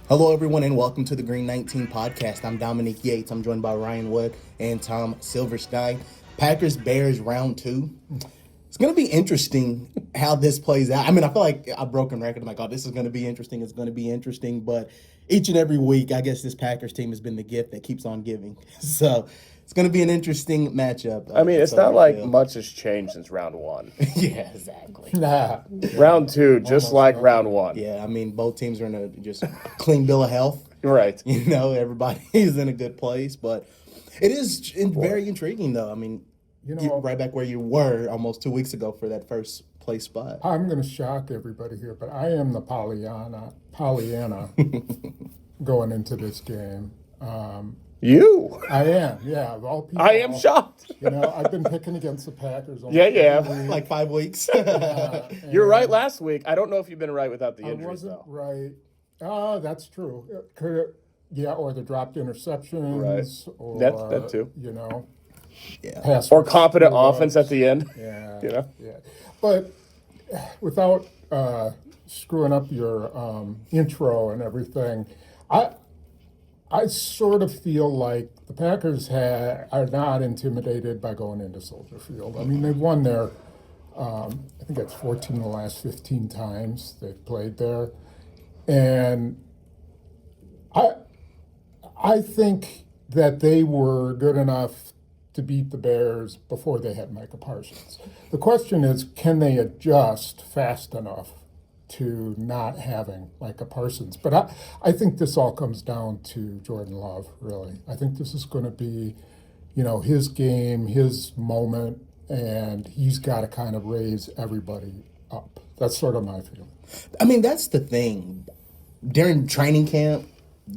Hello, everyone, and welcome to the Green 19 podcast. I'm Dominique Yates. I'm joined by Ryan Wood and Tom Silverstein. Packers Bears round 2. It's going to be interesting how this plays out. I mean, I feel like a broken record. I'm like, oh, this is going to be interesting. It's going to be interesting. But each and every week, I guess this Packers team has been the gift that keeps on giving. So it's going to be an interesting matchup. I mean, it's not like much has changed since round 1. Yeah, exactly. Round 2, just like round 1. Yeah, I mean, both teams are in a just clean bill of health. Right. You know, everybody is in a good place. But it is very intriguing, though. I mean, you're right back where you were almost 2 weeks ago for that first place spot. I'm going to shock everybody here, but I am the Pollyanna going into this game. You? I am, yeah. Of all people, I am shocked. You know, I've been picking against the Packers. Yeah. Like 5 weeks. You're right last week. I don't know if you've been right without the injuries, I wasn't though. right. That's true. Or the dropped interceptions. Right. Or, that too. You know. Yeah. Pass Or competent offense at the end. Yeah. You know? Yeah. But without screwing up your intro and everything, I sort of feel like the Packers are not intimidated by going into Soldier Field. I mean, they've won there, I think it's 14 of the last 15 times they've played there. And I think that they were good enough to beat the Bears before they had Micah Parsons. The question is, can they adjust fast enough to not having Micah Parsons? But I think this all comes down to Jordan Love, really. I think this is going to be, his game, his moment, and he's got to kind of raise everybody up. That's sort of my feeling. I mean, that's the thing. During training camp,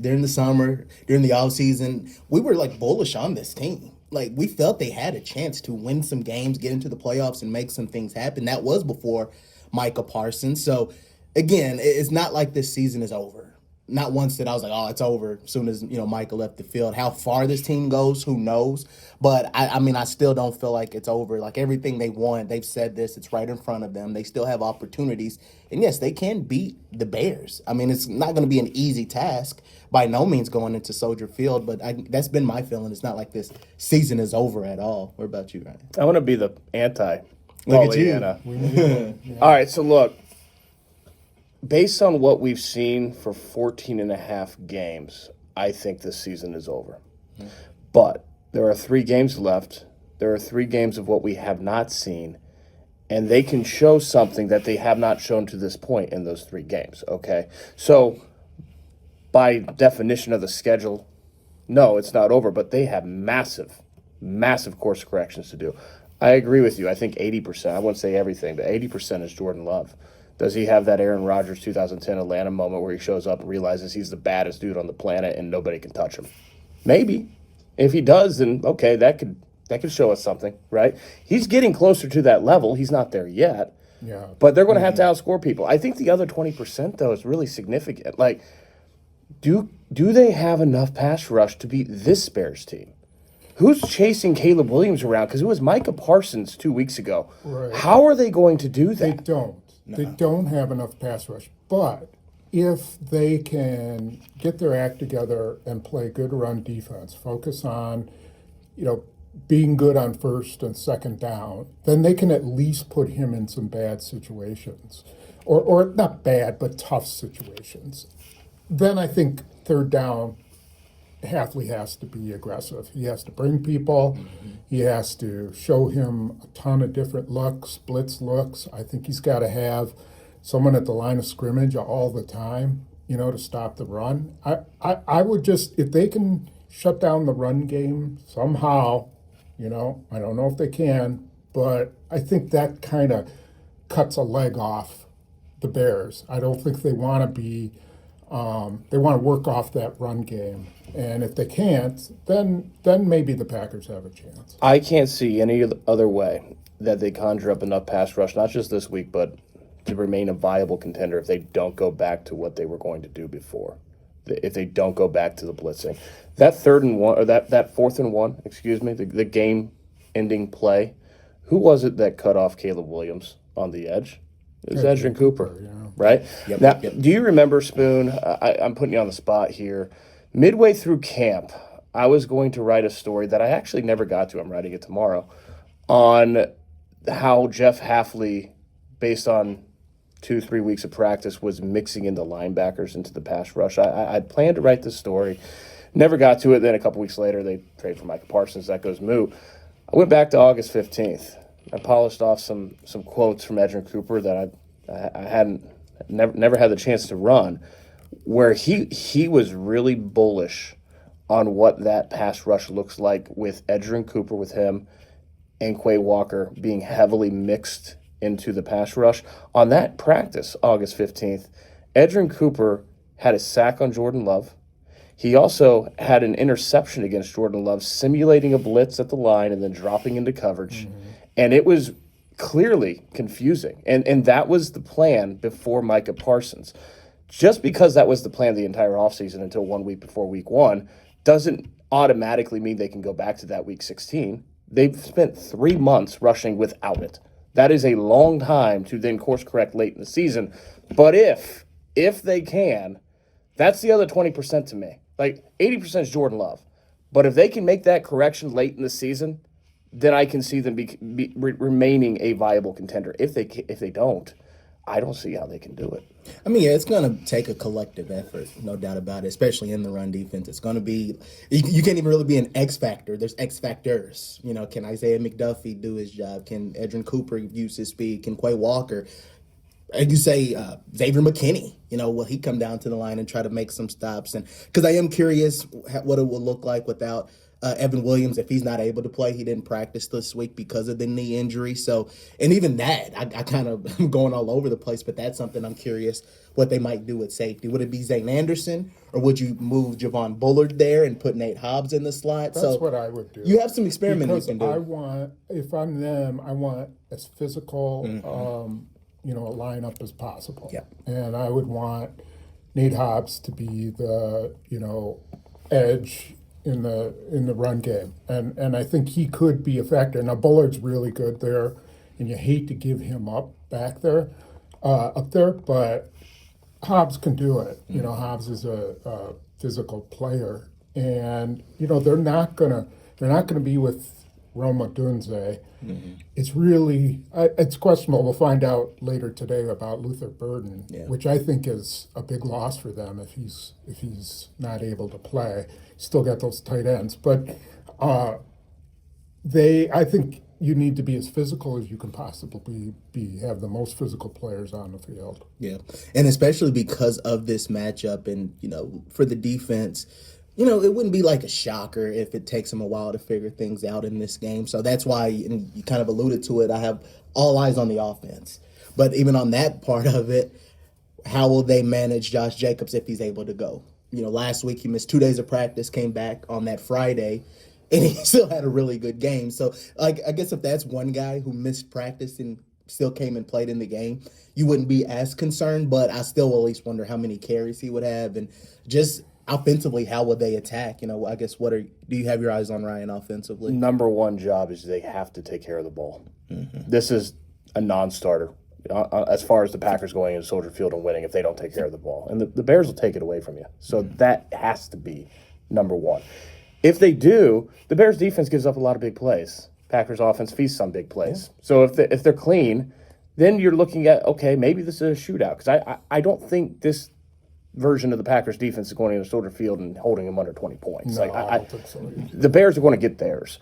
during the summer, during the offseason, we were like bullish on this team. Like, we felt they had a chance to win some games, get into the playoffs, and make some things happen. That was before Micah Parsons. So, again, it's not like this season is over. Not once that I was like, oh, it's over as soon as, Micah left the field. How far this team goes, who knows? But, I still don't feel like it's over. Like, everything they want, they've said this, it's right in front of them. They still have opportunities. And, yes, they can beat the Bears. I mean, it's not going to be an easy task by no means going into Soldier Field, but that's been my feeling. It's not like this season is over at all. What about you, Ryan? I want to be the anti. Look at you. All right, so look. Based on what we've seen for 14 and a half games, I think this season is over. Mm-hmm. But there are 3 games left. There are 3 games of what we have not seen, and they can show something that they have not shown to this point in those 3 games, okay? So by definition of the schedule, no, it's not over, but they have massive course corrections to do. I agree with you. I think 80%, I wouldn't say everything, but 80% is Jordan Love. Does he have that Aaron Rodgers 2010 Atlanta moment where he shows up and realizes he's the baddest dude on the planet and nobody can touch him? Maybe. If he does, then okay, that could show us something, right? He's getting closer to that level. He's not there yet. Yeah. But they're going to have to outscore people. I think the other 20%, though, is really significant. Like, do they have enough pass rush to beat this Bears team? Who's chasing Caleb Williams around? Because it was Micah Parsons 2 weeks ago. Right. How are they going to do that? They don't. No. They don't have enough pass rush. But if they can get their act together and play good run defense, focus on, being good on first and second down, then they can at least put him in some bad situations. Or not bad, but tough situations. Then I think third down, Hafley has to be aggressive. He has to bring people. Mm-hmm. He has to show him a ton of different looks, blitz looks. I think he's got to have someone at the line of scrimmage all the time, to stop the run. I would just, if they can shut down the run game somehow, I don't know if they can, but I think that kind of cuts a leg off the Bears. I don't think they want to be, they want to work off that run game. And if they can't, then maybe the Packers have a chance. I can't see any other way that they conjure up enough pass rush, not just this week, but to remain a viable contender if they don't go back to what they were going to do before. If they don't go back to the blitzing. That 3rd and 1, or that 4th and 1, the game-ending play, who was it that cut off Caleb Williams on the edge? It was Edgerrin Cooper, yeah. right? Yep, Now, yep. do you remember, Spoon, I'm putting you on the spot here, midway through camp, I was going to write a story that I actually never got to. I'm writing it tomorrow, on how Jeff Hafley, based on 2-3 weeks of practice, was mixing into linebackers into the pass rush. I planned to write this story, never got to it. Then a couple weeks later, they trade for Micah Parsons. That goes moot. I went back to August 15th. I polished off some quotes from Edgerrin Cooper that I hadn't never had the chance to run, where he was really bullish on what that pass rush looks like with Edgerrin Cooper, with him and Quay Walker being heavily mixed into the pass rush. On that practice, August 15th, Edgerrin Cooper had a sack on Jordan Love. He also had an interception against Jordan Love, simulating a blitz at the line and then dropping into coverage. Mm-hmm. And it was clearly confusing. And that was the plan before Micah Parsons. Just because that was the plan the entire offseason until 1 week before week 1 doesn't automatically mean they can go back to that week 16. They've spent 3 months rushing without it. That is a long time to then course correct late in the season. But if they can, that's the other 20% to me. Like 80% is Jordan Love. But if they can make that correction late in the season, then I can see them remaining a viable contender. If they don't, I don't see how they can do it. I mean, yeah, it's going to take a collective effort, no doubt about it, especially in the run defense. It's going to be – you can't even really be an X factor. There's X factors. You know, can Isaiah McDuffie do his job? Can Edgerrin Cooper use his speed? Can Quay Walker? You say Xavier McKinney, you know, will he come down to the line and try to make some stops? And because I am curious what it will look like without Evan Williams if he's not able to play. He didn't practice this week because of the knee injury. So, and even that, I kind of am going all over the place, but that's something I'm curious what they might do at safety. Would it be Zane Anderson, or would you move Javon Bullard there and put Nate Hobbs in the slot? That's what I would do. You have some experimenting you can do. If I'm them, I want as physical, a lineup as possible. Yeah. And I would want Nate Hobbs to be the, edge in the run game. And I think he could be a factor. Now Bullard's really good there, and you hate to give him up there, but Hobbs can do it. Hobbs is a physical player, and they're not gonna be with Roma Dunze. Mm-hmm. It's really it's questionable. We'll find out later today about Luther Burden, which I think is a big loss for them if he's not able to play. Still got those tight ends, but I think you need to be as physical as you can possibly be. Have the most physical players on the field. Yeah, and especially because of this matchup, and for the defense. It wouldn't be like a shocker if it takes them a while to figure things out in this game. So that's why, and you kind of alluded to it, I have all eyes on the offense. But even on that part of it, how will they manage Josh Jacobs if he's able to go? Last week he missed 2 days of practice, came back on that Friday, and he still had a really good game. So I guess if that's one guy who missed practice and still came and played in the game, you wouldn't be as concerned. But I still at least wonder how many carries he would have, and just offensively, how would they attack? I guess do you have your eyes on, Ryan, offensively? Number one job is they have to take care of the ball. Mm-hmm. This is a non-starter as far as the Packers going into Soldier Field and winning if they don't take care of the ball. And the Bears will take it away from you. So that has to be number one. If they do, the Bears defense gives up a lot of big plays. Packers offense feasts on big plays. Yeah. So if they're clean, then you're looking at, okay, maybe this is a shootout. Because I don't think this version of the Packers defense is going into Soldier Field and holding them under 20 points. No, I don't think so. The Bears are going to get theirs.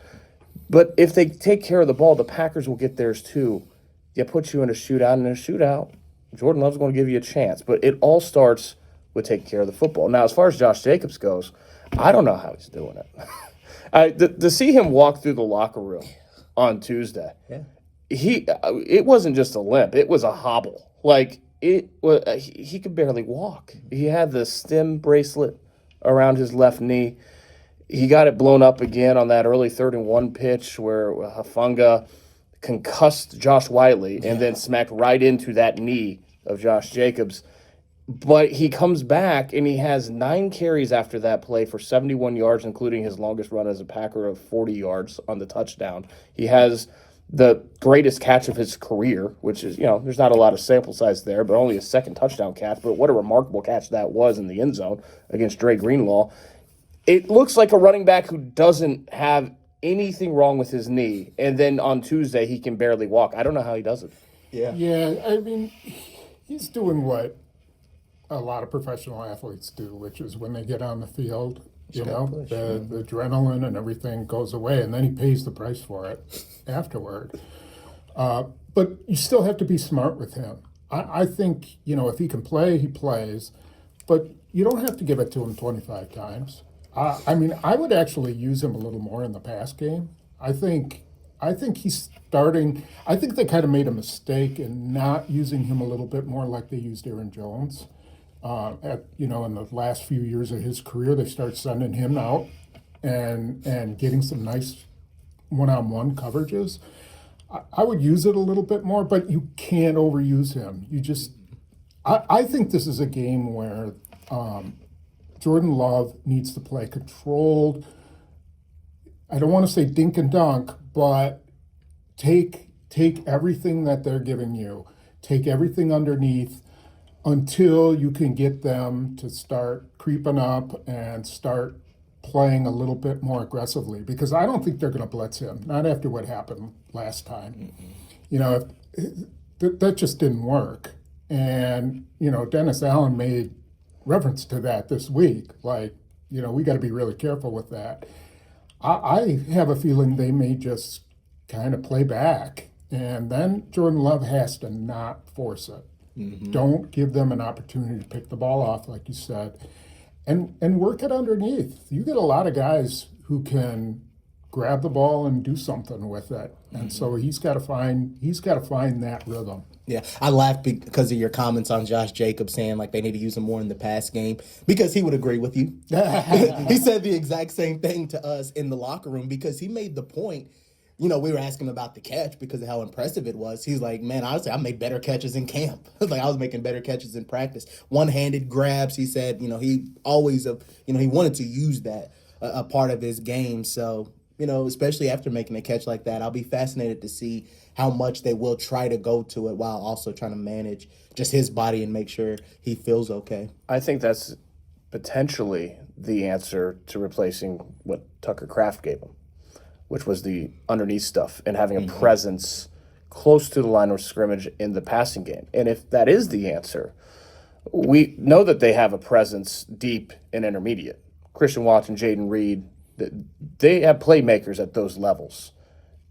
But if they take care of the ball, the Packers will get theirs too. You put you in a shootout, and in a shootout, Jordan Love's going to give you a chance. But it all starts with taking care of the football. Now, as far as Josh Jacobs goes, I don't know how he's doing it. To see him walk through the locker room on Tuesday, it wasn't just a limp. It was a hobble. He could barely walk. He had the stem bracelet around his left knee. He got it blown up again on that early 3rd-and-1 pitch where Hufanga concussed Josh Wiley and then smacked right into that knee of Josh Jacobs. But he comes back, and he has 9 carries after that play for 71 yards, including his longest run as a Packer of 40 yards on the touchdown. He has the greatest catch of his career, which is, there's not a lot of sample size there, but only a second touchdown catch. But what a remarkable catch that was in the end zone against Dre Greenlaw. It looks like a running back who doesn't have anything wrong with his knee, and then on Tuesday he can barely walk. I don't know how he does it. Yeah, I mean, he's doing what a lot of professional athletes do, which is when they get on the field, the adrenaline and everything goes away, and then he pays the price for it afterward. But you still have to be smart with him. I think, if he can play, he plays, but you don't have to give it to him 25 times. I mean, I would actually use him a little more in the pass game. I think he's starting. I think they kind of made a mistake in not using him a little bit more like they used Aaron Jones. In the last few years of his career, they start sending him out and getting some nice one-on-one coverages. I would use it a little bit more, but you can't overuse him. I think this is a game where Jordan Love needs to play controlled. I don't want to say dink and dunk, but take everything that they're giving you, take everything underneath until you can get them to start creeping up and start playing a little bit more aggressively, because I don't think they're going to blitz him, not after what happened last time. That just didn't work. And, Dennis Allen made reference to that this week. Like, we got to be really careful with that. I have a feeling they may just kind of play back, and then Jordan Love has to not force it. Don't give them an opportunity to pick the ball off, like you said, and work it underneath. You get a lot of guys who can grab the ball and do something with it, and so he's got to find that rhythm. Yeah, I laughed because of your comments on Josh Jacobs saying like they need to use him more in the pass game, because he would agree with you. He said the exact same thing to us in the locker room, because he made the point. We were asking about the catch because of how impressive it was. He's like, man, honestly, I made better catches in camp. Like, I was making better catches in practice. One-handed grabs, he said, he always, he wanted to use that a part of his game. So, especially after making a catch like that, I'll be fascinated to see how much they will try to go to it while also trying to manage just his body and make sure he feels okay. I think that's potentially the answer to replacing what Tucker Kraft gave him, which was the underneath stuff and having a presence close to the line of scrimmage in the passing game. And if that is the answer, we know that they have a presence deep and intermediate. Christian Watson, Jaden Reed, they have playmakers at those levels.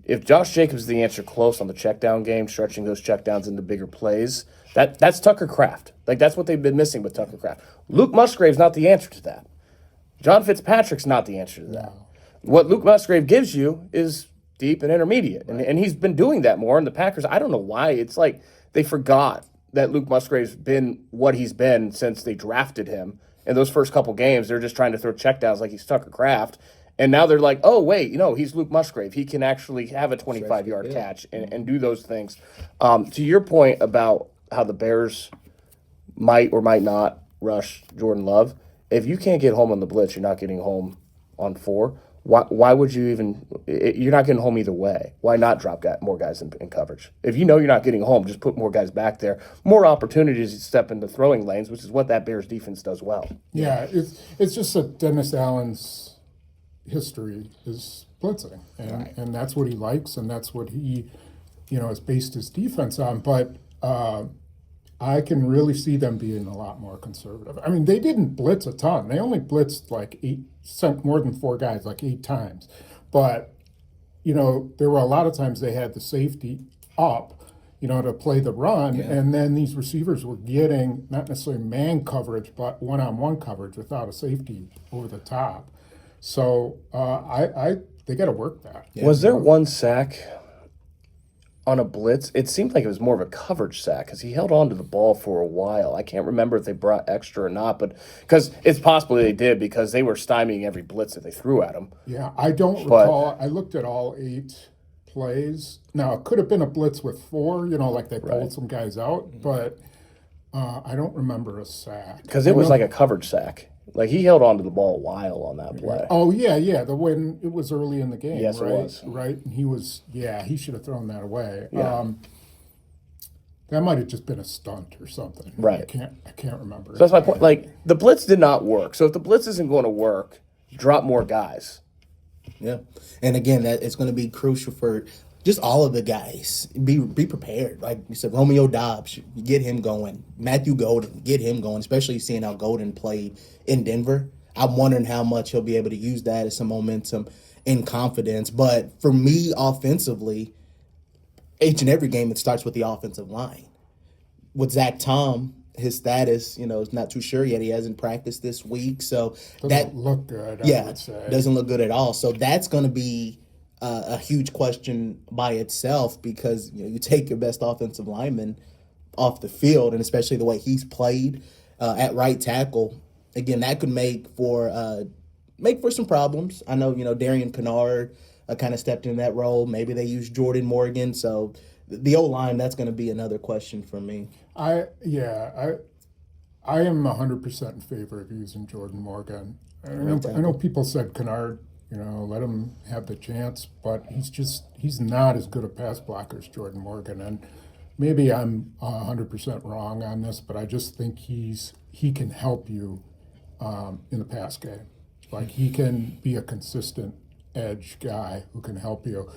If Josh Jacobs is the answer close on the checkdown game, stretching those checkdowns into bigger plays, that's Tucker Kraft. Like, that's what they've been missing with Tucker Kraft. Luke Musgrave's not the answer to that. John Fitzpatrick's not the answer to that. What Luke Musgrave gives you is deep and intermediate, and he's been doing that more in the Packers. I don't know why. It's like they forgot that Luke Musgrave's been what he's been since they drafted him. In those first couple games, they're just trying to throw checkdowns like he's Tucker Kraft. And now they're like, oh, wait, he's Luke Musgrave. He can actually have a 25-yard catch and do those things. To your point about how the Bears might or might not rush Jordan Love, if you can't get home on the blitz, you're not getting home on 4. Why would you even – you're not getting home either way. Why not drop more guys in coverage? If you're not getting home, just put more guys back there. More opportunities to step into throwing lanes, which is what that Bears defense does well. Yeah, it's just that Dennis Allen's history is blitzing, and that's what he likes, and that's what he has based his defense on. But I can really see them being a lot more conservative. I mean, they didn't blitz a ton. They only blitzed sent more than 4 guys, like 8 times. But, there were a lot of times they had the safety up, to play the run. Yeah. And then these receivers were getting not necessarily man coverage, but one-on-one coverage without a safety over the top. So they got to work that. Yeah. Was there one sack on a blitz? It seemed like it was more of a coverage sack because he held on to the ball for a while. I can't remember if they brought extra or not, but because it's possible they did because they were stymieing every blitz that they threw at him. Yeah, I don't recall. I looked at all 8 plays. Now, it could have been a blitz with 4, like they pulled some guys out, but I don't remember a sack. Because it was like a coverage sack. Like, he held on to the ball a while on that play. Oh, yeah. When it was early in the game, Yes, right? it was. Right? And he should have thrown that away. Yeah. That might have just been a stunt or something. Right. I can't remember. So that's my point. Like, the blitz did not work. So if the blitz isn't going to work, drop more guys. Yeah, and again, that it's going to be crucial for just all of the guys. Be prepared. Like you said, Romeo Dobbs, get him going. Matthew Golden, get him going. Especially seeing how Golden played in Denver. I'm wondering how much he'll be able to use that as some momentum and confidence. But for me, offensively, each and every game, it starts with the offensive line. With Zach Tom, his status, is not too sure yet. He hasn't practiced this week, so Doesn't look good, I would say. Doesn't look good at all. So that's going to be a huge question by itself because you take your best offensive lineman off the field, and especially the way he's played at right tackle. Again, that could make for some problems. I know Darian Kennard kind of stepped in that role. Maybe they use Jordan Morgan. So the O-line, that's going to be another question for me. I am 100% in favor of using Jordan Morgan. I know people said Kennard, let him have the chance, but he's not as good a pass blocker as Jordan Morgan. And maybe I'm 100% wrong on this, but I just think he can help you in the pass game. Like, he can be a consistent edge guy who can help you.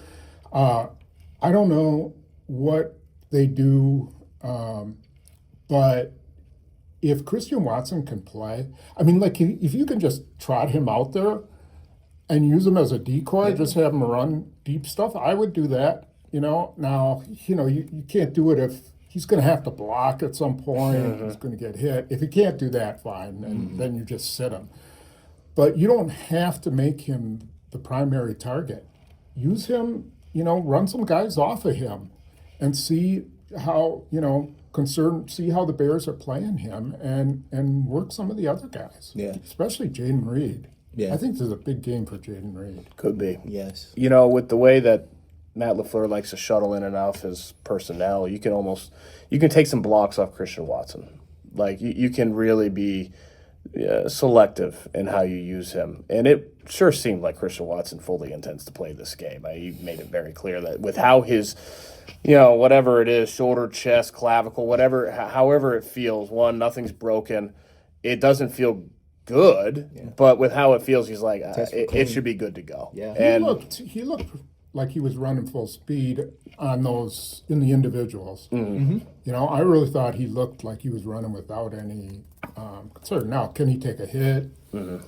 I don't know what they do, but if Christian Watson can play, I mean, like, if you can just trot him out there and use him as a decoy, just have him run deep stuff, I would do that. Now, you can't do it if he's going to have to block at some point. He's going to get hit. If he can't do that, fine, and then you just sit him. But you don't have to make him the primary target. Use him, run some guys off of him and see how, see how the Bears are playing him and work some of the other guys. Yeah. Especially Jaden Reed. Yeah. I think this is a big game for Jaden Reed. Could be. Yes. With the way that Matt LaFleur likes to shuttle in and out of his personnel, you can take some blocks off Christian Watson. Like, you can really be selective in how you use him. And it sure seemed like Christian Watson fully intends to play this game. He made it very clear that with how his, whatever it is, shoulder, chest, clavicle, however it feels, nothing's broken. It doesn't feel good, but with how it feels, he's like, it should be good to go. Yeah. He looked like he was running full speed on those in the individuals. I really thought he looked like he was running without any concern. Now, can he take a hit? Can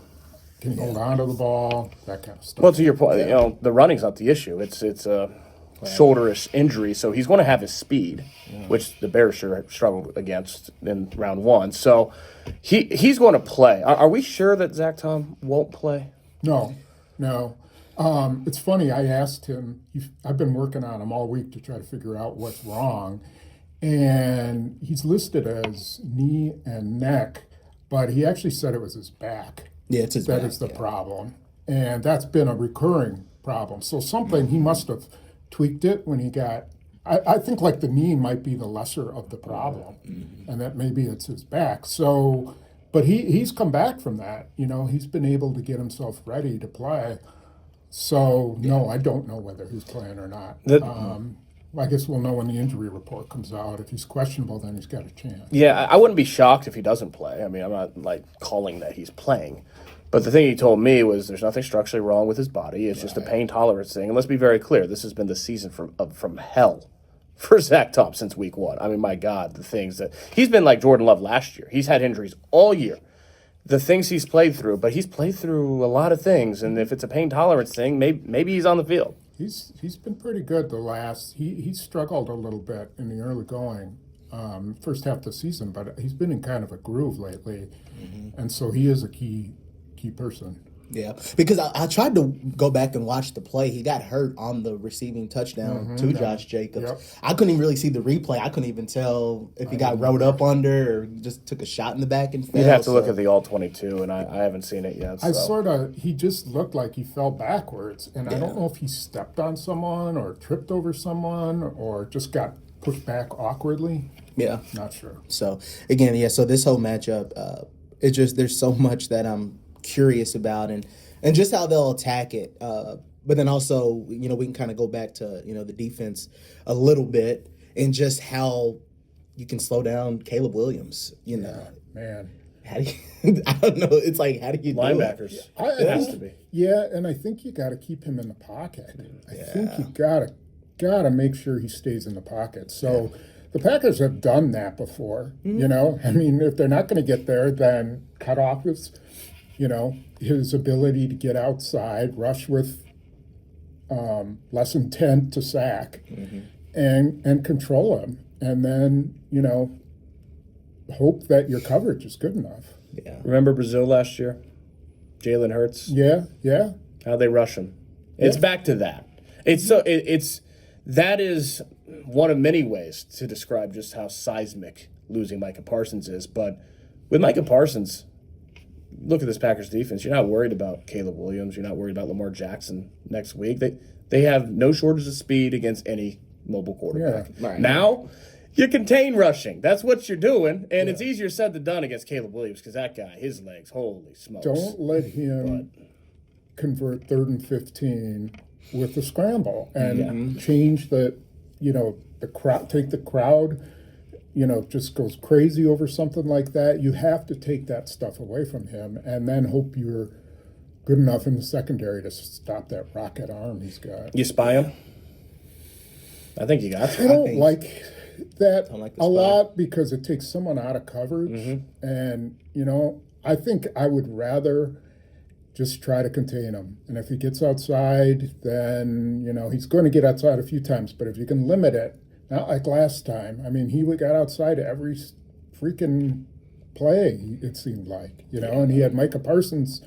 he hold on to the ball? That kind of stuff. Well, to your point, the running's not the issue. It's a shoulder injury, so he's going to have his speed, which the Bears sure struggled against in round one. So he's going to play. Are we sure that Zach Tom won't play? No. It's funny, I asked him, I've been working on him all week to try to figure out what's wrong, and he's listed as knee and neck, but he actually said it was his back. Yeah, it's his back. That is the problem, and that's been a recurring problem. So something, he must have tweaked it when he got, I think like the knee might be the lesser of the problem, and that maybe it's his back. So, but he's come back from that, he's been able to get himself ready to play. So, no, I don't know whether he's playing or not. I guess we'll know when the injury report comes out. If he's questionable, then he's got a chance. Yeah, I wouldn't be shocked if he doesn't play. I mean, I'm not, calling that he's playing. But the thing he told me was there's nothing structurally wrong with his body. It's just a pain tolerance thing. And let's be very clear, this has been the season from hell for Zach Tom since week one. I mean, my God, the things that – he's been like Jordan Love last year. He's had injuries all year. The things he's played through, but he's played through a lot of things, and if it's a pain tolerance thing, maybe he's on the field. He's been pretty good the last. He struggled a little bit in the early going, first half of the season, but he's been in kind of a groove lately, and so he is a key person. Yeah, because I tried to go back and watch the play. He got hurt on the receiving touchdown to Josh Jacobs. Yep. I couldn't even really see the replay. I couldn't even tell if he got rode up under or just took a shot in the back and fell. You'd have to look at the all-22, and I haven't seen it yet. So. He just looked like he fell backwards, and I don't know if he stepped on someone or tripped over someone or just got pushed back awkwardly. Yeah. Not sure. So, again, so this whole matchup, It just there's so much that I'm curious about and just how they'll attack it. But then also, we can kind of go back to the defense a little bit and just how you can slow down Caleb Williams. Man. How do you, I don't know. It's like, how do you Linebackers. do it? It has to be. Yeah, and I think you got to keep him in the pocket. I think you gotta make sure he stays in the pocket. So the Packers have done that before. I mean, if they're not going to get there, then cut off his ability to get outside, rush with less intent to sack, and control him, and then hope that your coverage is good enough. Yeah. Remember Brazil last year? Jalen Hurts? Yeah. How they rush him. It's back to that. That is one of many ways to describe just how seismic losing Micah Parsons is. But with Micah Parsons, look at this Packers defense. You're not worried about Caleb Williams. You're not worried about Lamar Jackson next week. They have no shortage of speed against any mobile quarterback. Yeah. Right. Now, you contain rushing. That's what you're doing, and it's easier said than done against Caleb Williams because that guy, his legs, holy smokes. Don't let him convert 3rd and 15 with the scramble and change the crowd, take the crowd, just goes crazy over something like that. You have to take that stuff away from him and then hope you're good enough in the secondary to stop that rocket arm he's got. You spy him? I think you got to. I don't like that like the a spy. lot because it takes someone out of coverage. And, I think I would rather just try to contain him. And if he gets outside, then, he's going to get outside a few times. But if you can limit it, not like last time. I mean, he got outside every freaking play, it seemed like, and he had Micah Parsons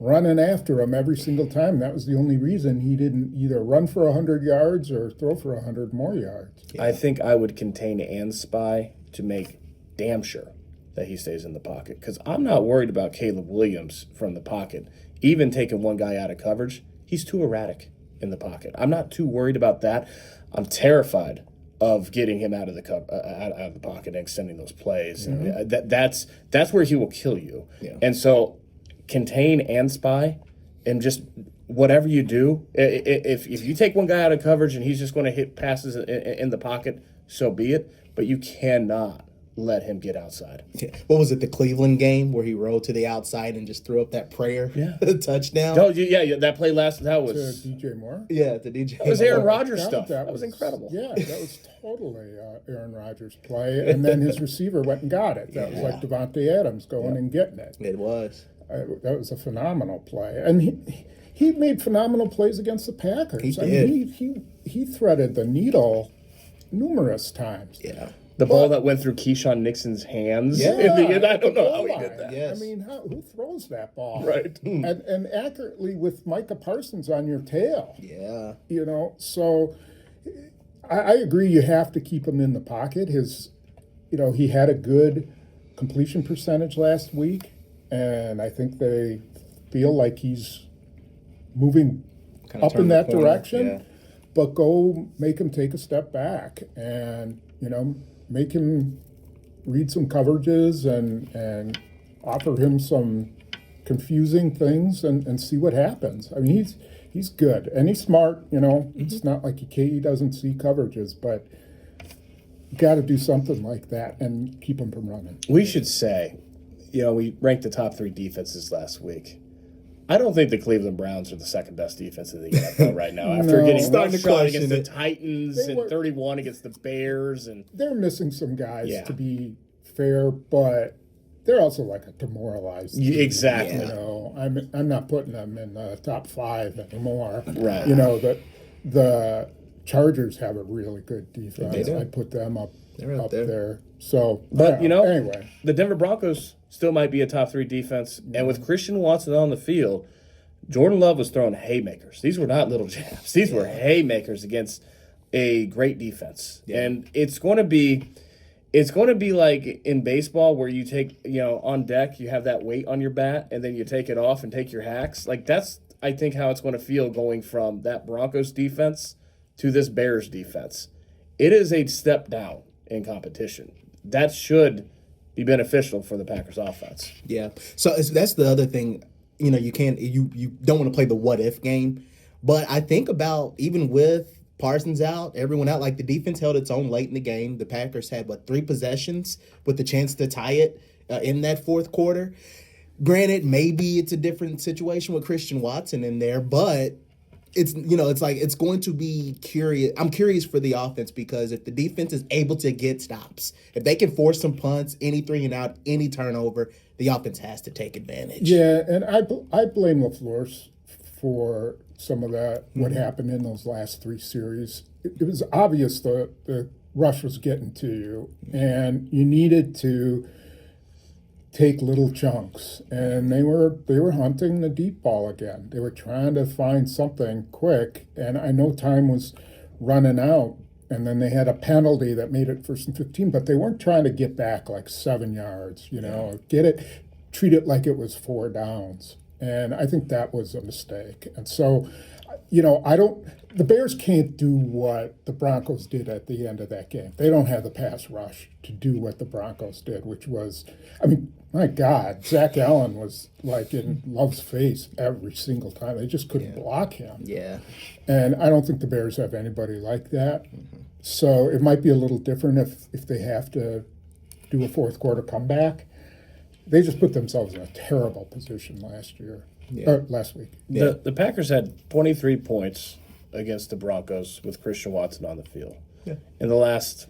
running after him every single time. That was the only reason he didn't either run for 100 yards or throw for 100 more yards. I think I would contain and spy to make damn sure that he stays in the pocket because I'm not worried about Caleb Williams from the pocket. Even taking one guy out of coverage, he's too erratic in the pocket. I'm not too worried about that. I'm terrified of getting him out of the out of the pocket and extending those plays. And that's where he will kill you. Yeah. And so contain and spy, and just whatever you do, if you take one guy out of coverage and he's just going to hit passes in the pocket, so be it. But you cannot let him get outside. Yeah. What was it, the Cleveland game where he rolled to the outside and just threw up that prayer touchdown? Oh, yeah, that play that To was DJ Moore? Yeah, the DJ. that was Aaron Rodgers That- stuff. that That was incredible. Yeah, that was totally Aaron Rodgers' play. And then his receiver went and got it. That was like Devontae Adams going and getting it. It was. That was a phenomenal play. And he made phenomenal plays against the Packers. He I did. mean, he threaded the needle numerous times. Yeah. The ball that went through Keyshawn Nixon's hands Yeah, in the end, I at the don't know goal how he line. did that. Yes. I mean, who throws that ball? Right. And accurately with Micah Parsons on your tail. Yeah. So I agree you have to keep him in the pocket. He had a good completion percentage last week, and I think they feel like he's moving Kinda up in turned the that corner, direction. yeah. But go make him take a step back and, make him read some coverages and offer him some confusing things and see what happens. I mean, he's good and he's smart. It's not like he doesn't see coverages, but you got to do something like that and keep him from running. We should say, we ranked the top 3 defenses last week. I don't think the Cleveland Browns are the second best defense in the NFL right now. After No. getting Starting one to shot question against the it. Titans They and were- 31 against the Bears, and They're missing some guys Yeah. to be fair, but they're also like a demoralized team. exactly. I'm not putting them in the top 5 anymore. Right. The Chargers have a really good defense. They do. I put them up They're up there. So, But, anyway, the Denver Broncos still might be a top 3 defense. And with Christian Watson on the field, Jordan Love was throwing haymakers. These were not little jabs. These were haymakers against a great defense. Yeah. And it's going to be like in baseball where you take, on deck, you have that weight on your bat and then you take it off and take your hacks. Like that's, I think, how it's going to feel going from that Broncos defense to this Bears defense. It is a step down in competition. That should be beneficial for the Packers offense. Yeah. So that's the other thing. You know, you don't want to play the what if game, but I think about even with Parsons out, everyone out, like the defense held its own late in the game. The Packers had 3 possessions with the chance to tie it in that fourth quarter. Granted, maybe it's a different situation with Christian Watson in there, but it's going to be curious. I'm curious for the offense because if the defense is able to get stops, if they can force some punts, any 3 and out, any turnover, the offense has to take advantage. Yeah, and I blame LaFleur for some of that, what happened in those last 3 series. It was obvious the rush was getting to you, and you needed to take little chunks. And they were hunting the deep ball again. They were trying to find something quick, and I know time was running out, and then they had a penalty that made it 1st and 15, but they weren't trying to get back like 7 yards, treat it like it was 4 downs. And I think that was a mistake. And so, the Bears can't do what the Broncos did at the end of that game. They don't have the pass rush to do what the Broncos did, which was, my God, Zach Allen was like in Love's face every single time. They just couldn't block him. Yeah. And I don't think the Bears have anybody like that. So it might be a little different if they have to do a fourth quarter comeback. They just put themselves in a terrible position last week. Yeah. The Packers had 23 points against the Broncos with Christian Watson on the field. Yeah. In the last,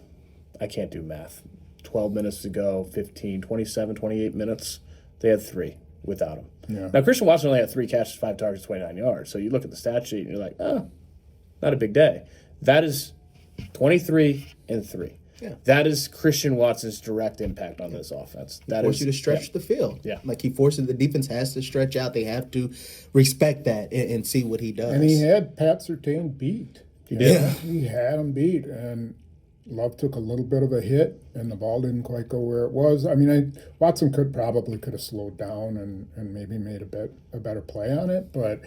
I can't do math, 12 minutes to go, 15, 27, 28 minutes, they had 3 without him. Yeah. Now, Christian Watson only had 3 catches, 5 targets, 29 yards. So you look at the stat sheet and you're like, not a big day. That is 23 and 3. Yeah. That is Christian Watson's direct impact on this offense. That force you to stretch the field. Yeah. Like he forces the defense has to stretch out. They have to respect that and see what he does. And he had Pat Surtain beat. Yeah. He had him beat. And Love took a little bit of a hit, and the ball didn't quite go where it was. Watson could have slowed down and maybe made a better play on it. But,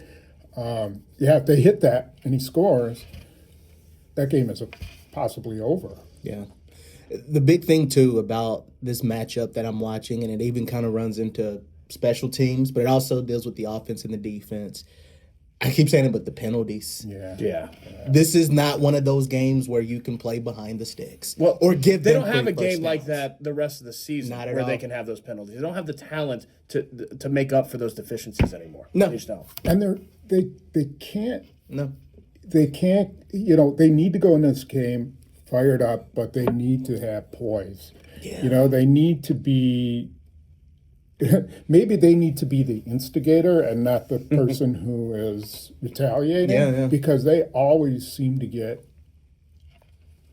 if they hit that and he scores, that game is possibly over. Yeah. The big thing, too, about this matchup that I'm watching, and it even kind of runs into special teams, but it also deals with the offense and the defense. I keep saying it, but the penalties. Yeah. This is not one of those games where you can play behind the sticks. Well, or give they them don't have a 3 game first like downs. that the rest of the season Not at where all. they can have those penalties. They don't have the talent to make up for those deficiencies anymore. No. They just don't. And they can't. No. They can't. They need to go in this game fired up, but they need to have poise. Yeah. They need to be. Maybe they need to be the instigator and not the person who is retaliating. Yeah. Because they always seem to get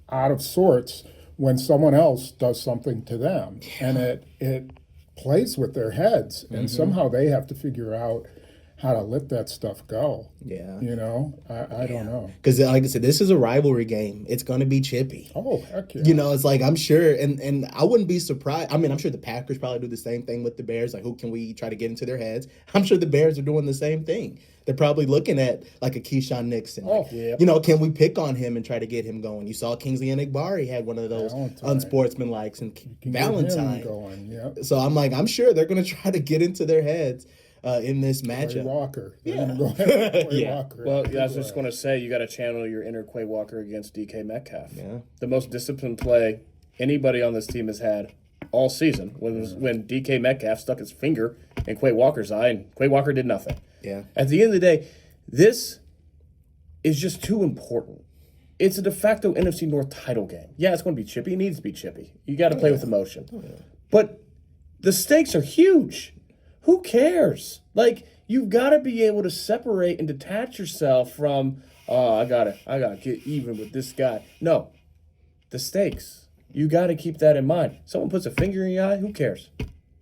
out of sorts when someone else does something to them, and it plays with their heads, and somehow they have to figure out how to let that stuff go. Yeah. I don't know. Because, like I said, this is a rivalry game. It's going to be chippy. Oh, heck yeah. It's like I'm sure, and I wouldn't be surprised. I'm sure the Packers probably do the same thing with the Bears. Like, who can we try to get into their heads? I'm sure the Bears are doing the same thing. They're probably looking at like a Keyshawn Nixon. Oh, yeah. Can we pick on him and try to get him going? You saw Kingsley Enagbari had one of those unsportsmanlikes and Valentine. Going, yeah. So I'm sure they're going to try to get into their heads in this matchup. Quay Walker. Yeah. Walker. Well, I was just going to say, you got to channel your inner Quay Walker against DK Metcalf. Yeah. The most disciplined play anybody on this team has had all season when DK Metcalf stuck his finger in Quay Walker's eye, and Quay Walker did nothing. Yeah. At the end of the day, this is just too important. It's a de facto NFC North title game. Yeah, it's going to be chippy. It needs to be chippy. You got to play with emotion. But the stakes are huge. Who cares? Like, you've got to be able to separate and detach yourself from, I gotta get even with this guy. No, the stakes. You got to keep that in mind. Someone puts a finger in your eye, who cares?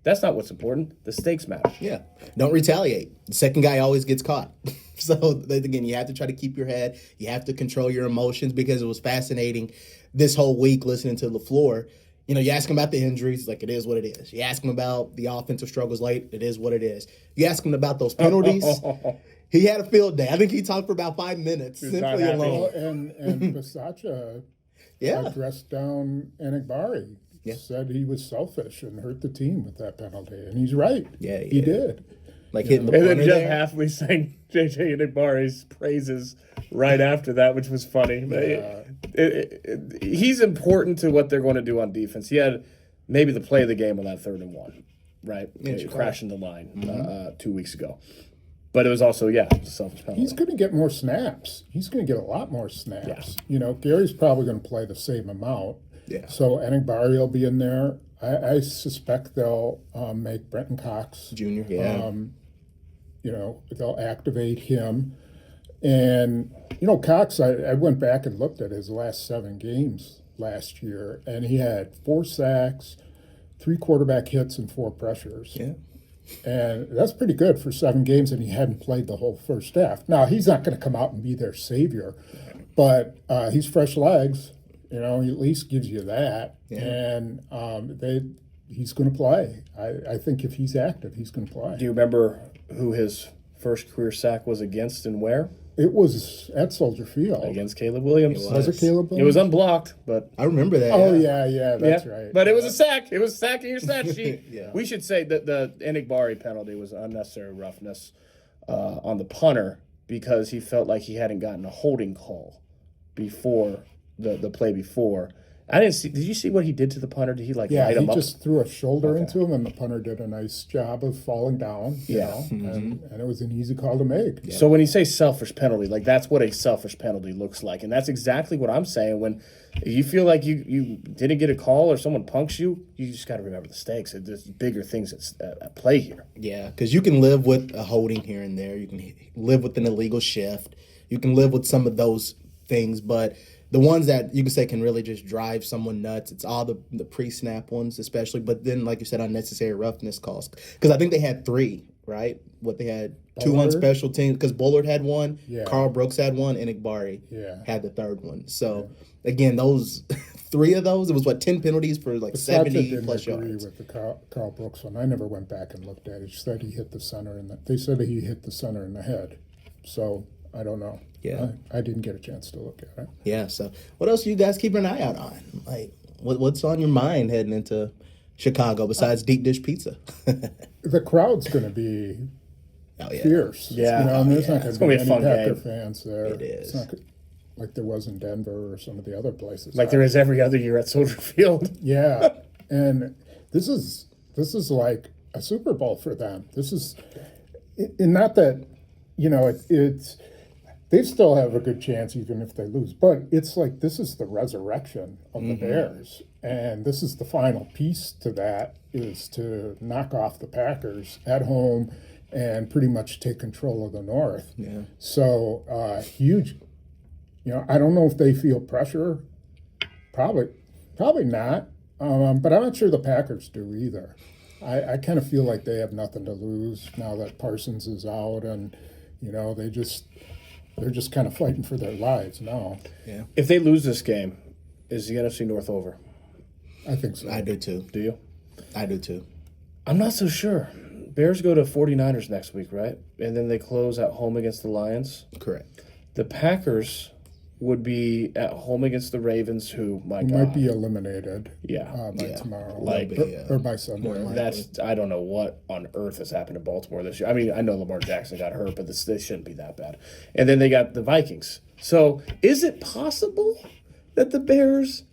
That's not what's important. The stakes matter. Yeah. Don't retaliate. The second guy always gets caught. So, again, you have to try to keep your head. You have to control your emotions, because it was fascinating this whole week listening to LaFleur. You ask him about the injuries, like, it is what it is. You ask him about the offensive struggles late, it is what it is. You ask him about those penalties, he had a field day. I think he talked for about 5 minutes, simply alone. And Bisaccia dressed down Enagbari. said he was selfish and hurt the team with that penalty, and he's right. Yeah, he did. Like hitting the And then punter Jeff there. Halfley sang JJ Enagbari's praises right after that, which was funny. He's important to what they're going to do on defense. He had maybe the play of the game on that 3rd and 1, right? Crashing the line 2 weeks ago. But it was also, it was a selfish penalty. He's going to get more snaps. He's going to get a lot more snaps. Gary's probably going to play the same amount. Yeah. So Enigbari will be in there. I suspect they'll make Brenton Cox Junior, yeah. They'll activate him. And, Cox, I went back and looked at his last 7 games last year, and he had 4 sacks, 3 quarterback hits, and 4 pressures. Yeah. And that's pretty good for 7 games, and he hadn't played the whole first half. Now, he's not going to come out and be their savior, but he's fresh legs. He at least gives you that. Yeah. And he's going to play. I think if he's active, he's going to play. Do you remember who his first career sack was against and where? It was at Soldier Field. Against Caleb Williams. Was it Caleb Williams? It was unblocked, but I remember that. Oh, yeah, that's right. But it was a sack. It was a sack in your stat sheet. Yeah. We should say that the Enigbari penalty was unnecessary roughness on the punter because he felt like he hadn't gotten a holding call before the play before. I didn't see. Did you see what he did to the punter? Did he light him he up? just threw a shoulder into him, and the punter did a nice job of falling down. And it was an easy call to make. Yeah. So when you say selfish penalty, like that's what a selfish penalty looks like, and that's exactly what I'm saying. When you feel like you didn't get a call or someone punks you, you just got to remember the stakes. There's bigger things at play here. Yeah, because you can live with a holding here and there. You can live with an illegal shift. You can live with some of those things, but the ones that you can say can really just drive someone nuts, it's all the pre-snap ones especially. But then, like you said, unnecessary roughness calls. Because I think they had 3, right? They had 2 on special teams. Because Bullard had 1, Carl Brooks had 1, and Enigbari had the 3rd one. So, again, those 3 of those, it was, 10 penalties for like 70-plus yards. With the Carl Brooks one. I never went back and looked at it. He said he hit the center, they said he hit the center in the head. So, I don't know. Yeah. I didn't get a chance to look at it. Yeah, so what else are you guys keeping an eye out on? Like, what's on your mind heading into Chicago besides deep dish pizza? The crowd's going to be fierce. Yeah. There's not going to be a any fun Packer game. Fans there. It is. It's not like there was in Denver or some of the other places. Like there is every other year at Soldier Field. Yeah, and this is like a Super Bowl for them. This is, and not that, it's they still have a good chance even if they lose. But it's like this is the resurrection of the Bears. And this is the final piece to that, is to knock off the Packers at home and pretty much take control of the North. Yeah. So huge. I don't know if they feel pressure. Probably not. But I'm not sure the Packers do either. I kind of feel like they have nothing to lose now that Parsons is out, and they're just kind of fighting for their lives now. Yeah. If they lose this game, is the NFC North over? I think so. I do too. Do you? I do too. I'm not so sure. Bears go to 49ers next week, right? And then they close at home against the Lions. Correct. The Packers would be at home against the Ravens, who, my He God. might be eliminated by tomorrow. Or by Sunday. That's, I don't know what on earth has happened to Baltimore this year. I mean, I know Lamar Jackson got hurt, but this shouldn't be that bad. And then they got the Vikings. So is it possible that the Bears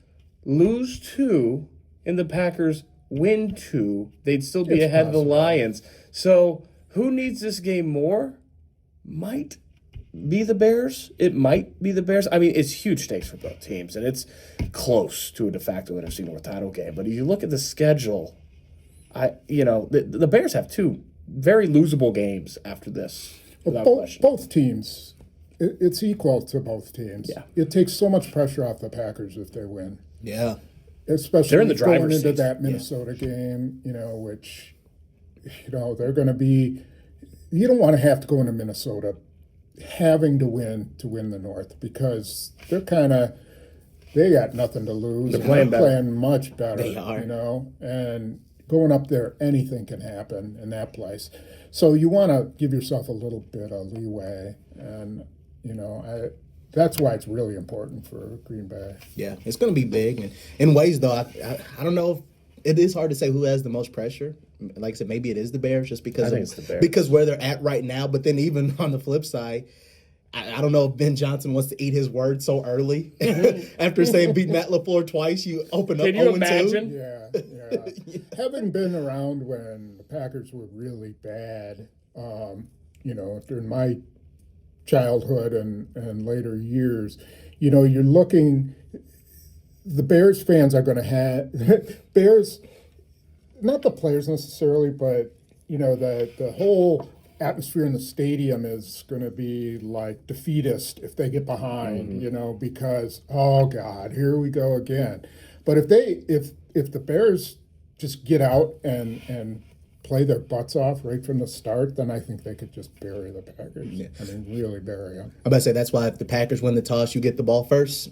lose 2 and the Packers win 2? They'd still be ahead of the Lions. So who needs this game more? Might be the Bears. It might be the Bears. I mean, it's huge stakes for both teams, and it's close to a de facto NFC North title game. But if you look at the schedule, the Bears have 2 very losable games after this. Both teams, it's equal to both teams. Yeah. It takes so much pressure off the Packers if they win. Yeah. Especially They're in the going driver's into seat. that Minnesota game, which, they're going to be. You don't want to have to go into Minnesota having to win the North, because they got nothing to lose. They're playing better. Playing much better. They are. And going up there, anything can happen in that place. So you want to give yourself a little bit of leeway, and that's why it's really important for Green Bay. Yeah, it's going to be big. And in ways, though, I don't know if it is hard to say who has the most pressure. Like I said, maybe it is the Bears just because I think it's the Bears. Because where they're at right now. But then even on the flip side, I don't know if Ben Johnson wants to eat his word so early. After saying beat Matt LaFleur twice, you open up 0-2. Can you imagine? Yeah. Having been around when the Packers were really bad, during my childhood and later years, you're looking. The Bears fans are going to have Bears, not the players necessarily, but the whole atmosphere in the stadium is going to be like defeatist if they get behind, because oh God, here we go again. But if the Bears just get out and play their butts off right from the start, then I think they could just bury the Packers. Yeah. I mean, really bury them. I'm about to say that's why if the Packers win the toss, you get the ball first.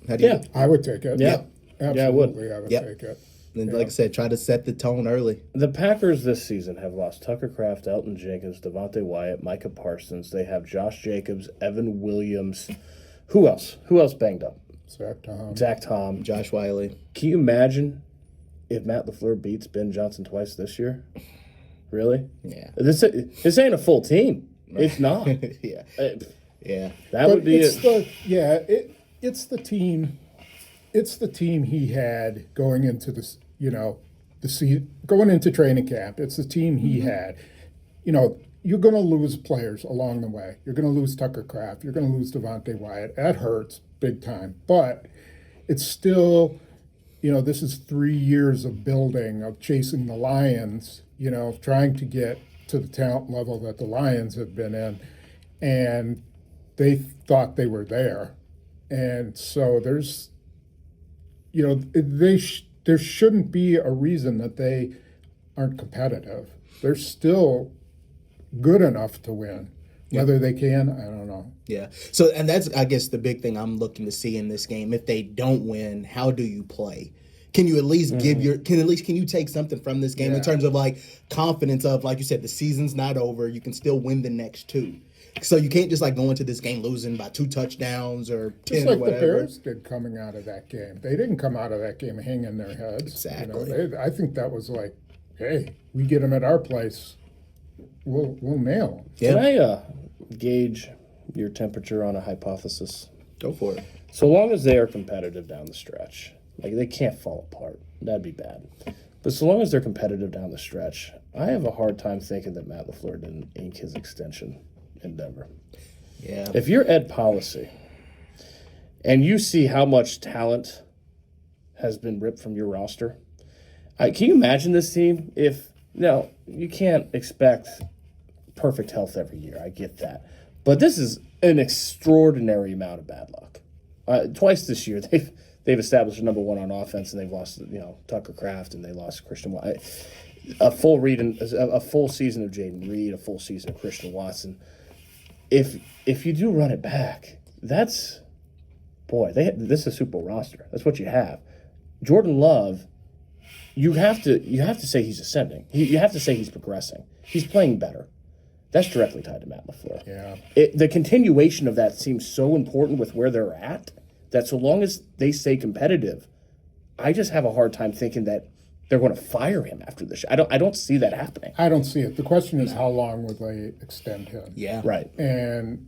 How do you? I would take it. Yeah, Absolutely, I would take it. And like I said, try to set the tone early. The Packers this season have lost Tucker Kraft, Elton Jenkins, Devontae Wyatt, Micah Parsons. They have Josh Jacobs, Evan Williams. Who else? Who else banged up? Zach Tom. Josh Wiley. Can you imagine if Matt LaFleur beats Ben Johnson twice this year? Really? Yeah. This ain't a full team. It's not. Yeah. That But would be it's it. it's the team. It's the team he had going into this, going into training camp. It's the team he had. You're going to lose players along the way. You're going to lose Tucker Kraft. You're going to lose Devontae Wyatt. That hurts big time. But it's still, this is 3 years of building, of chasing the Lions, trying to get to the talent level that the Lions have been in. And they thought they were there. And so there's, there shouldn't be a reason that they aren't competitive. They're still good enough to win. Whether they can, I don't know. Yeah. So, and that's, I guess, the big thing I'm looking to see in this game. If they don't win, how do you play? Can you at least can you take something from this game in terms of like confidence of, like you said, the season's not over. You can still win the next two. So you can't just like go into this game losing by 2 touchdowns or 10 just like or whatever. The Bears did coming out of that game. They didn't come out of that game hanging their heads. Exactly. I think that was like, hey, we get them at our place, we'll nail them. Can I gauge your temperature on a hypothesis? Go for it. So long as they are competitive down the stretch, like they can't fall apart. That'd be bad. But so long as they're competitive down the stretch, I have a hard time thinking that Matt LaFleur didn't ink his extension in Denver. Yeah. If you're Ed Policy and you see how much talent has been ripped from your roster, can you imagine this team? You can't expect perfect health every year. I get that. But this is an extraordinary amount of bad luck. Twice this year, they've established a number one on offense, and they've lost Tucker Kraft, and they lost Christian Watson. A full season of Jaden Reed, a full season of Christian Watson. If you do run it back, this is a Super Bowl roster. That's what you have. Jordan Love, you have to say he's ascending. You have to say he's progressing. He's playing better. That's directly tied to Matt LaFleur. Yeah. The continuation of that seems so important with where they're at that so long as they stay competitive, I just have a hard time thinking that they're going to fire him after this. I don't see that happening. I don't see it. The question is, how long will they extend him? Yeah. Right. And,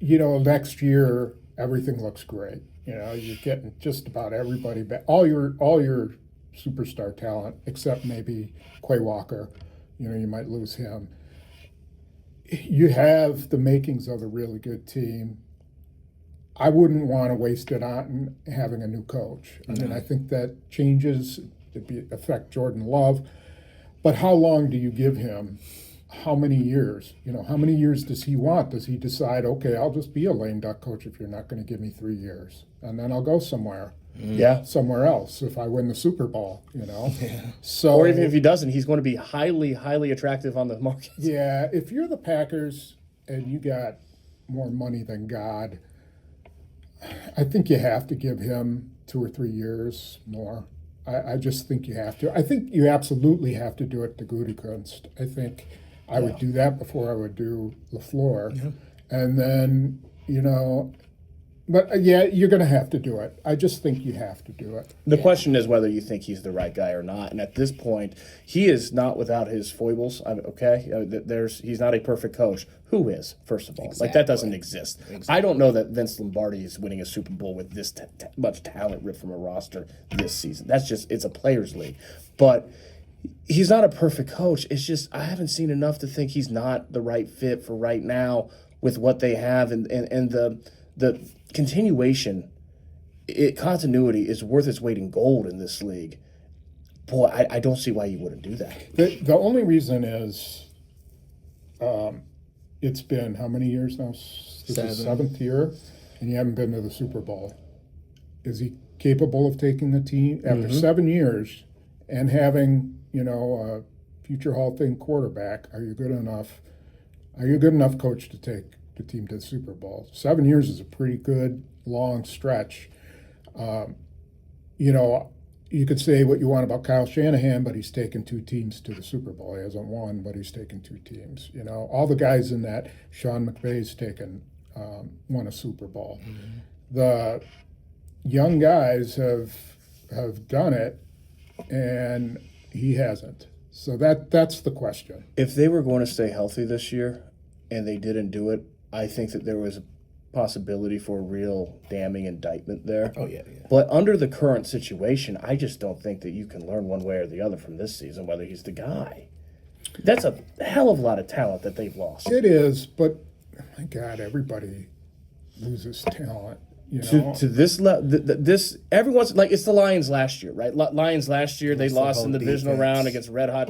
next year, everything looks great. You're getting just about everybody back. All your superstar talent, except maybe Quay Walker. You might lose him. You have the makings of a really good team. I wouldn't want to waste it on having a new coach. I mean, I think that changes affect Jordan Love. But how long do you give him? How many years? How many years does he want? Does he decide, okay, I'll just be a lame duck coach if you're not going to give me 3 years, and then I'll go somewhere. Yeah. Somewhere else if I win the Super Bowl, Yeah. So, or even if he doesn't, he's going to be highly, highly attractive on the market. Yeah, if you're the Packers and you got more money than God, I think you have to give him 2 or 3 years more. I just think you have to. I think you absolutely have to do it to Gutekunst. I think I would do that before I would do LaFleur. And then, but yeah, you're going to have to do it. I just think you have to do it. The question is whether you think he's the right guy or not. And at this point, he is not without his foibles. He's not a perfect coach. Who is, first of all? Exactly. Like, that doesn't exist. Exactly. I don't know that Vince Lombardi is winning a Super Bowl with this much talent ripped from a roster this season. It's a players' league. But he's not a perfect coach. It's just I haven't seen enough to think he's not the right fit for right now with what they have and the continuation, continuity is worth its weight in gold in this league. Boy, I don't see why you wouldn't do that. The only reason is it's been how many years now? This is 7th year, and you haven't been to the Super Bowl. Is he capable of taking the team after 7 years and having, a future Hall of Fame quarterback? Are you good enough? Are you a good enough coach to take the team to the Super Bowl? 7 years is a pretty good long stretch. You could say what you want about Kyle Shanahan, but he's taken 2 teams to the Super Bowl. He hasn't won, but he's taken 2 teams. All the guys in that, Sean McVay's won a Super Bowl. Mm-hmm. The young guys have done it, and he hasn't. So that's the question. If they were going to stay healthy this year and they didn't do it, I think that there was a possibility for a real damning indictment there. Oh, yeah. But under the current situation, I just don't think that you can learn one way or the other from this season whether he's the guy. That's a hell of a lot of talent that they've lost. It is, but my God, everybody loses talent. To this level, everyone's like it's the Lions last year, right? Lions last year they lost in the divisional round against Red Hot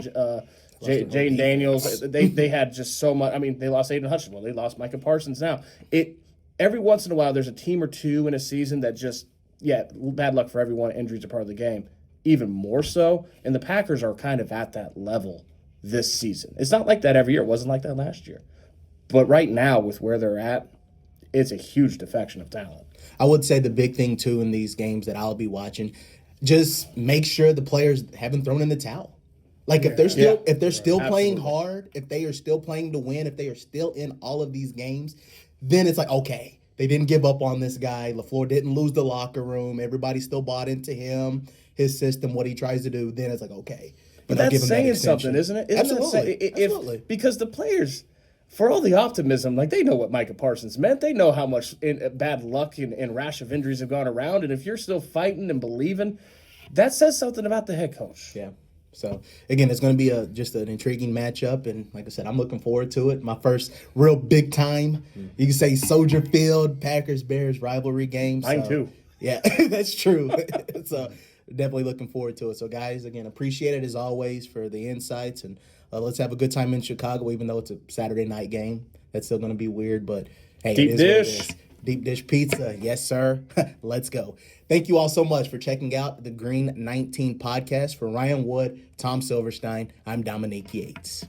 Jaden Daniels. They had just so much. I mean, they lost Aiden Hutchinson. They lost Micah Parsons. Now every once in a while there's a team or two in a season that just bad luck for everyone. Injuries are part of the game. Even more so, and the Packers are kind of at that level this season. It's not like that every year. It wasn't like that last year, but right now with where they're at, it's a huge defection of talent. I would say the big thing, too, in these games that I'll be watching, just make sure the players haven't thrown in the towel. Like, if they're still playing hard, if they are still playing to win, if they are still in all of these games, then it's like, okay, they didn't give up on this guy. LaFleur didn't lose the locker room. Everybody still bought into him, his system, what he tries to do. Then it's like, okay. But that's saying something, isn't it? Absolutely. Because the players, for all the optimism, like they know what Micah Parsons meant. They know how much bad luck and rash of injuries have gone around. And if you're still fighting and believing, that says something about the head coach. Yeah. So, again, it's going to be just an intriguing matchup. And like I said, I'm looking forward to it. My first real big time, you can say Soldier Field, Packers-Bears rivalry game. Mine too. Yeah, that's true. So, definitely looking forward to it. So, guys, again, appreciate it as always for the insights. And let's have a good time in Chicago, even though it's a Saturday night game. That's still going to be weird. But, hey, deep it is dish. what it is. Deep dish pizza. Yes, sir. Let's go. Thank you all so much for checking out the Green 19 podcast. For Ryan Wood, Tom Silverstein, I'm Dominique Yates.